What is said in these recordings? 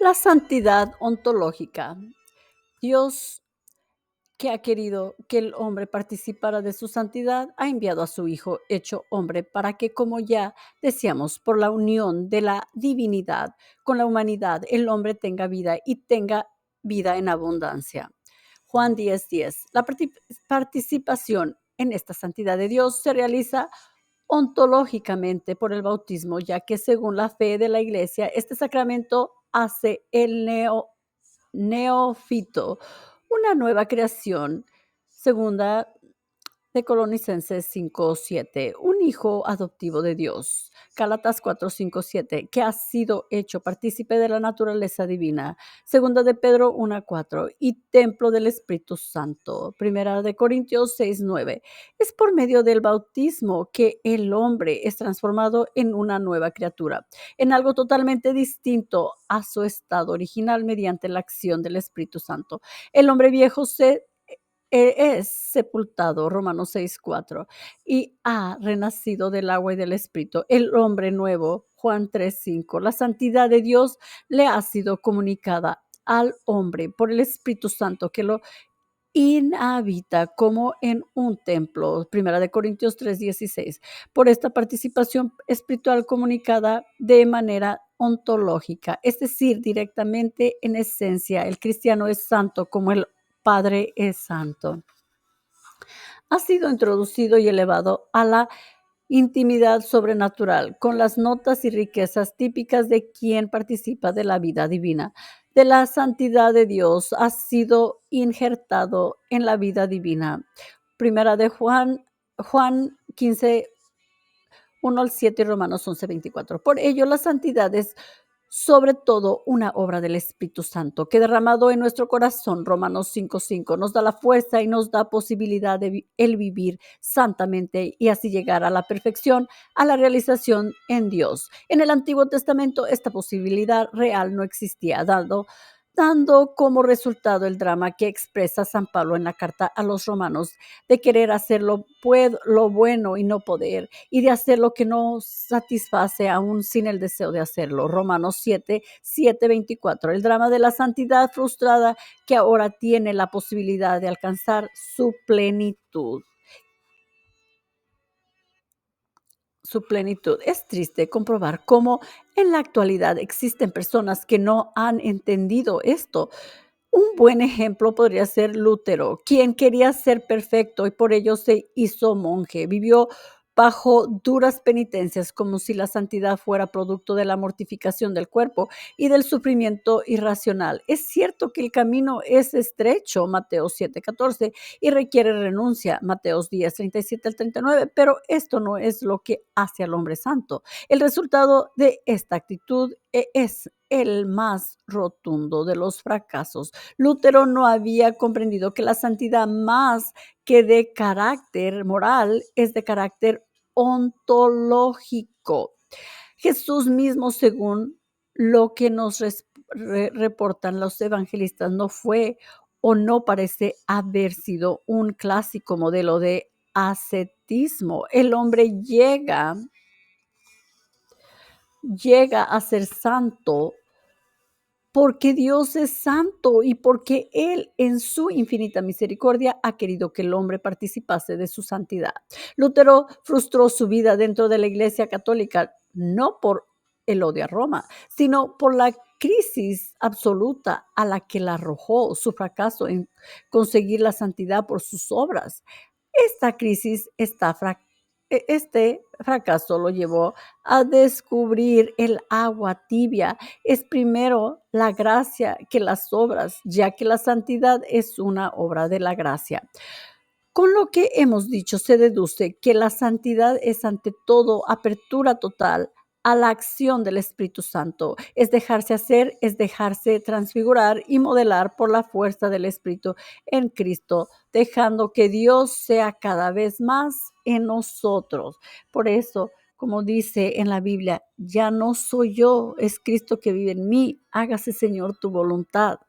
La santidad ontológica. Dios, que ha querido que el hombre participara de su santidad, ha enviado a su Hijo hecho hombre para que, como ya decíamos, por la unión de la divinidad con la humanidad, el hombre tenga vida y tenga vida en abundancia. Juan 10:10. La participación en esta santidad de Dios se realiza ontológicamente por el bautismo, ya que según la fe de la Iglesia, este sacramento hace el neófito una nueva creación. Segunda de Colonicenses 5:7, un hijo adoptivo de Dios. Gálatas 4:5-7, que ha sido hecho partícipe de la naturaleza divina. Segunda de Pedro 1:4, y templo del Espíritu Santo. Primera de Corintios 6:9. Es por medio del bautismo que el hombre es transformado en una nueva criatura, en algo totalmente distinto a su estado original mediante la acción del Espíritu Santo. El hombre viejo es sepultado, Romanos 6:4, y ha renacido del agua y del Espíritu. El hombre nuevo, Juan 3:5. La santidad de Dios le ha sido comunicada al hombre por el Espíritu Santo que lo inhabita como en un templo, Primera de Corintios 3:16. Por esta participación espiritual comunicada de manera ontológica, es decir, directamente en esencia, el cristiano es santo como el Padre es santo. Ha sido introducido y elevado a la intimidad sobrenatural, con las notas y riquezas típicas de quien participa de la vida divina. De la santidad de Dios ha sido injertado en la vida divina. Primera de Juan 15, 1-7 y Romanos 11:24. Por ello, la santidad es sobre todo una obra del Espíritu Santo que derramado en nuestro corazón, Romanos 5:5, nos da la fuerza y nos da posibilidad de el vivir santamente y así llegar a la perfección, a la realización en Dios. En el Antiguo Testamento esta posibilidad real no existía, dando como resultado el drama que expresa San Pablo en la carta a los romanos de querer hacer lo bueno y no poder, y de hacer lo que no satisface aún sin el deseo de hacerlo. Romanos 7:24. El drama de la santidad frustrada que ahora tiene la posibilidad de alcanzar su plenitud. Es triste comprobar cómo en la actualidad existen personas que no han entendido esto. Un buen ejemplo podría ser Lutero, quien quería ser perfecto y por ello se hizo monje. Vivió bajo duras penitencias, como si la santidad fuera producto de la mortificación del cuerpo y del sufrimiento irracional. Es cierto que el camino es estrecho, Mateo 7:14, y requiere renuncia, Mateos 10:37-39, pero esto no es lo que hace al hombre santo. El resultado de esta actitud es el más rotundo de los fracasos. Lutero no había comprendido que la santidad más que de carácter moral es de carácter ontológico. Jesús mismo, según lo que nos reportan los evangelistas, no fue o no parece haber sido un clásico modelo de ascetismo. El hombre llega a ser santo porque Dios es santo y porque Él en su infinita misericordia ha querido que el hombre participase de su santidad. Lutero frustró su vida dentro de la Iglesia Católica no por el odio a Roma, sino por la crisis absoluta a la que la arrojó su fracaso en conseguir la santidad por sus obras. Esta crisis este fracaso lo llevó a descubrir el agua tibia. Es primero la gracia que las obras, ya que la santidad es una obra de la gracia. Con lo que hemos dicho, se deduce que la santidad es ante todo apertura total a la acción del Espíritu Santo. Es dejarse hacer, es dejarse transfigurar y modelar por la fuerza del Espíritu en Cristo, dejando que Dios sea cada vez más en nosotros. Por eso, como dice en la Biblia, ya no soy yo, es Cristo que vive en mí. Hágase, Señor, tu voluntad.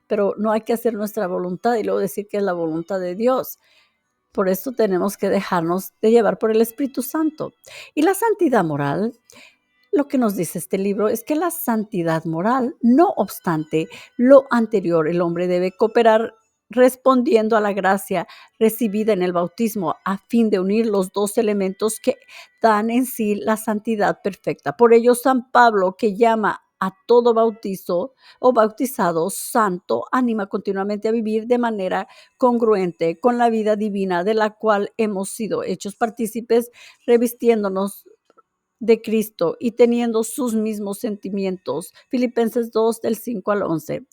Pero no hay que hacer nuestra voluntad y luego decir que es la voluntad de Dios. Por eso tenemos que dejarnos de llevar por el Espíritu Santo. Y la santidad moral. Lo que nos dice este libro es que la santidad moral, no obstante lo anterior, el hombre debe cooperar respondiendo a la gracia recibida en el bautismo a fin de unir los dos elementos que dan en sí la santidad perfecta. Por ello, San Pablo, que llama a todo bautizo o bautizado santo, anima continuamente a vivir de manera congruente con la vida divina de la cual hemos sido hechos partícipes, revistiéndonos de Cristo y teniendo sus mismos sentimientos. Filipenses 2 del 5 al 11.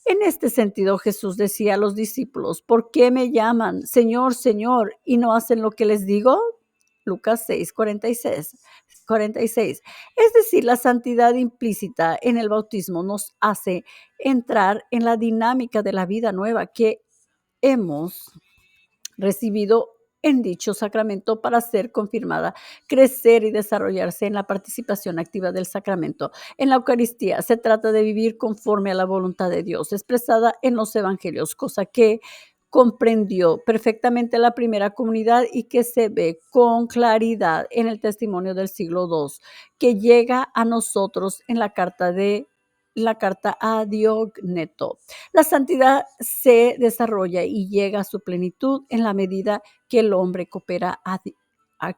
En este sentido, Jesús decía a los discípulos, ¿por qué me llaman Señor, Señor y no hacen lo que les digo? Lucas 6, 46. 46. Es decir, la santidad implícita en el bautismo nos hace entrar en la dinámica de la vida nueva que hemos recibido en dicho sacramento para ser confirmada, crecer y desarrollarse en la participación activa del sacramento. En la Eucaristía se trata de vivir conforme a la voluntad de Dios expresada en los evangelios, cosa que comprendió perfectamente la primera comunidad y que se ve con claridad en el testimonio del siglo II, que llega a nosotros en la carta a Diogneto. La santidad se desarrolla y llega a su plenitud en la medida que el hombre coopera a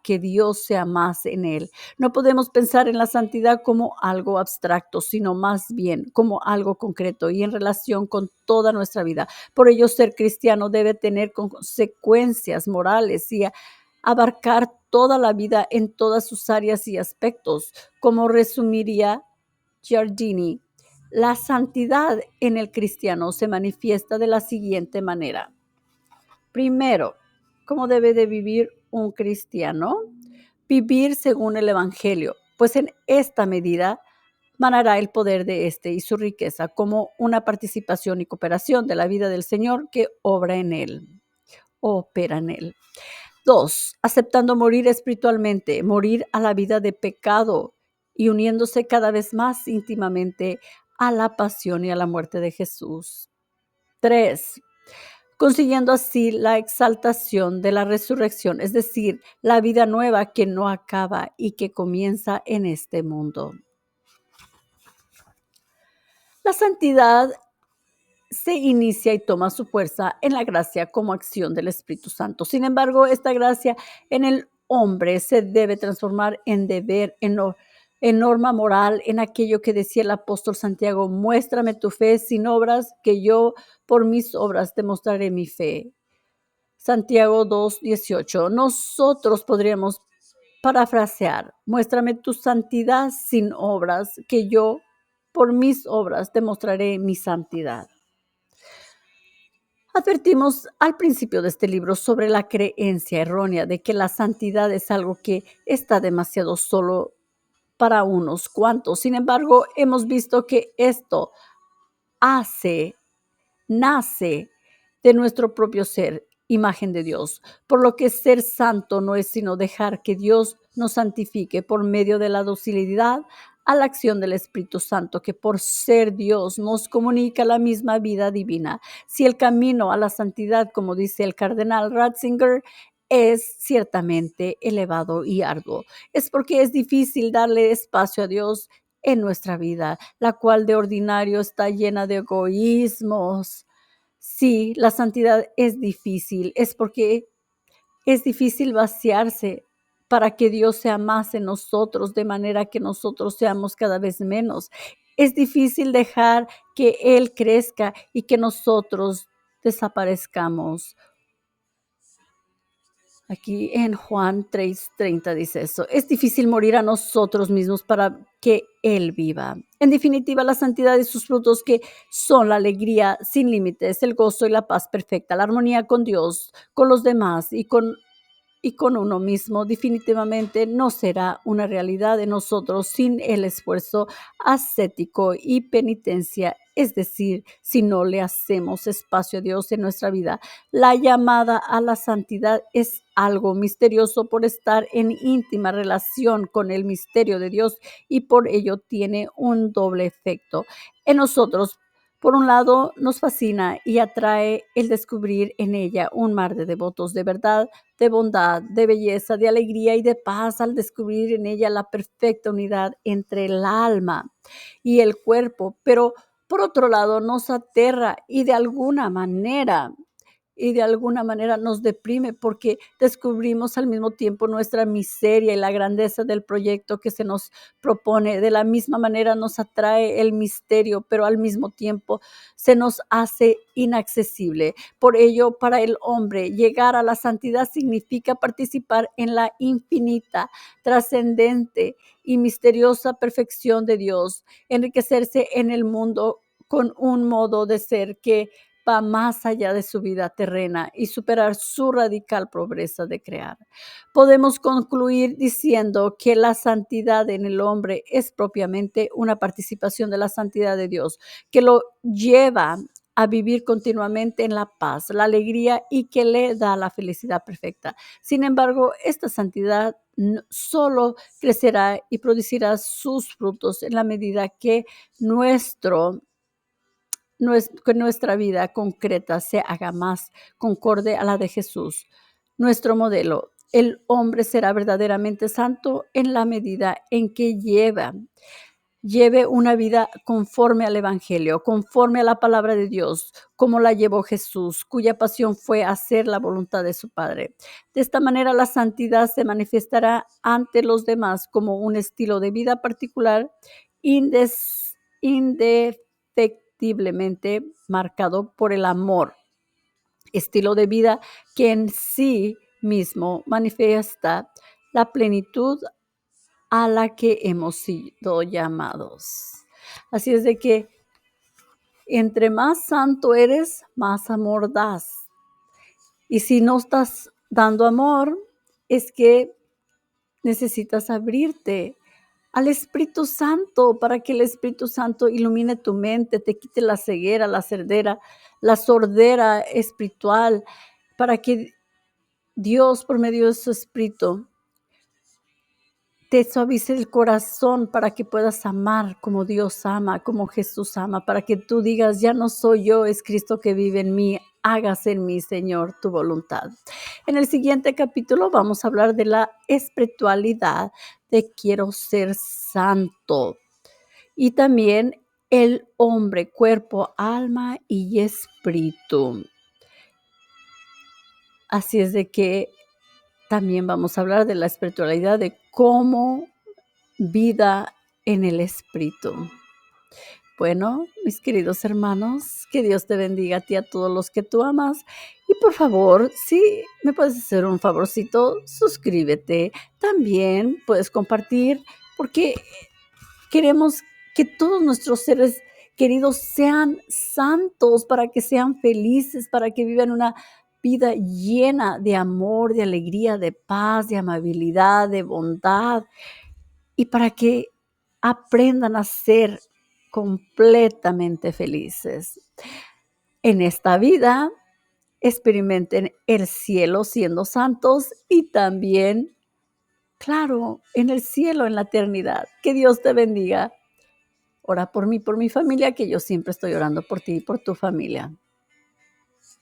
que Dios sea más en él. No podemos pensar en la santidad como algo abstracto, sino más bien como algo concreto y en relación con toda nuestra vida. Por ello, ser cristiano debe tener consecuencias morales y abarcar toda la vida en todas sus áreas y aspectos, como resumiría Giardini. La santidad en el cristiano se manifiesta de la siguiente manera. Primero, ¿cómo debe de vivir un cristiano? Vivir según el Evangelio, pues en esta medida manará el poder de éste y su riqueza como una participación y cooperación de la vida del Señor que obra en él, opera en él. 2. Aceptando morir espiritualmente, morir a la vida de pecado y uniéndose cada vez más íntimamente a la pasión y a la muerte de Jesús. 3. Consiguiendo así la exaltación de la resurrección, es decir, la vida nueva que no acaba y que comienza en este mundo. La santidad se inicia y toma su fuerza en la gracia como acción del Espíritu Santo. Sin embargo, esta gracia en el hombre se debe transformar en deber, en norma moral, en aquello que decía el apóstol Santiago: muéstrame tu fe sin obras, que yo por mis obras demostraré mi fe. Santiago 2:18. Nosotros podríamos parafrasear: muéstrame tu santidad sin obras, que yo por mis obras demostraré mi santidad. Advertimos al principio de este libro sobre la creencia errónea de que la santidad es algo que está demasiado solo para unos cuantos. Sin embargo, hemos visto que esto nace de nuestro propio ser, imagen de Dios, por lo que ser santo no es sino dejar que Dios nos santifique por medio de la docilidad a la acción del Espíritu Santo, que por ser Dios nos comunica la misma vida divina. Si el camino a la santidad, como dice el cardenal Ratzinger, es ciertamente elevado y arduo, es porque es difícil darle espacio a Dios en nuestra vida, la cual de ordinario está llena de egoísmos. Sí, la santidad es difícil, es porque es difícil vaciarse para que Dios sea más en nosotros, de manera que nosotros seamos cada vez menos. Es difícil dejar que Él crezca y que nosotros desaparezcamos. Aquí en Juan 3:30 dice eso: es difícil morir a nosotros mismos para que Él viva. En definitiva, la santidad y sus frutos, que son la alegría sin límites, el gozo y la paz perfecta, la armonía con Dios, con los demás y con uno mismo, definitivamente no será una realidad de nosotros sin el esfuerzo ascético y penitencia, es decir, si no le hacemos espacio a Dios en nuestra vida. La llamada a la santidad es algo misterioso por estar en íntima relación con el misterio de Dios y por ello tiene un doble efecto en nosotros. Por un lado, nos fascina y atrae el descubrir en ella un mar de devotos de verdad, de bondad, de belleza, de alegría y de paz al descubrir en ella la perfecta unidad entre el alma y el cuerpo. Pero por otro lado, nos aterra y de alguna manera nos deprime porque descubrimos al mismo tiempo nuestra miseria y la grandeza del proyecto que se nos propone. De la misma manera nos atrae el misterio, pero al mismo tiempo se nos hace inaccesible. Por ello, para el hombre, llegar a la santidad significa participar en la infinita, trascendente y misteriosa perfección de Dios, enriquecerse en el mundo con un modo de ser que va más allá de su vida terrena y superar su radical pobreza de crear. Podemos concluir diciendo que la santidad en el hombre es propiamente una participación de la santidad de Dios, que lo lleva a vivir continuamente en la paz, la alegría y que le da la felicidad perfecta. Sin embargo, esta santidad solo crecerá y producirá sus frutos en la medida que que nuestra vida concreta se haga más concorde a la de Jesús, nuestro modelo. El hombre será verdaderamente santo en la medida en que lleve una vida conforme al Evangelio, conforme a la palabra de Dios, como la llevó Jesús, cuya pasión fue hacer la voluntad de su Padre. De esta manera, la santidad se manifestará ante los demás como un estilo de vida particular, indefectiblemente marcado por el amor, estilo de vida que en sí mismo manifiesta la plenitud a la que hemos sido llamados. Así es de que entre más santo eres, más amor das. Y si no estás dando amor, es que necesitas abrirte al Espíritu Santo para que el Espíritu Santo ilumine tu mente, te quite la ceguera, la sordera espiritual, para que Dios, por medio de su Espíritu, te suavice el corazón para que puedas amar como Dios ama, como Jesús ama, para que tú digas, ya no soy yo, es Cristo que vive en mí, hágase en mí, Señor, tu voluntad. En el siguiente capítulo vamos a hablar de la espiritualidad de quiero ser santo y también el hombre, cuerpo, alma y espíritu. Así es de que también vamos a hablar de la espiritualidad de cómo vida en el Espíritu. Bueno, mis queridos hermanos, que Dios te bendiga a ti, a todos los que tú amas. Y por favor, si me puedes hacer un favorcito, suscríbete. También puedes compartir, porque queremos que todos nuestros seres queridos sean santos, para que sean felices, para que vivan una vida llena de amor, de alegría, de paz, de amabilidad, de bondad, y para que aprendan a ser completamente felices. En esta vida, experimenten el cielo siendo santos y también, claro, en el cielo, en la eternidad. Que Dios te bendiga. Ora por mí, por mi familia, que yo siempre estoy orando por ti y por tu familia.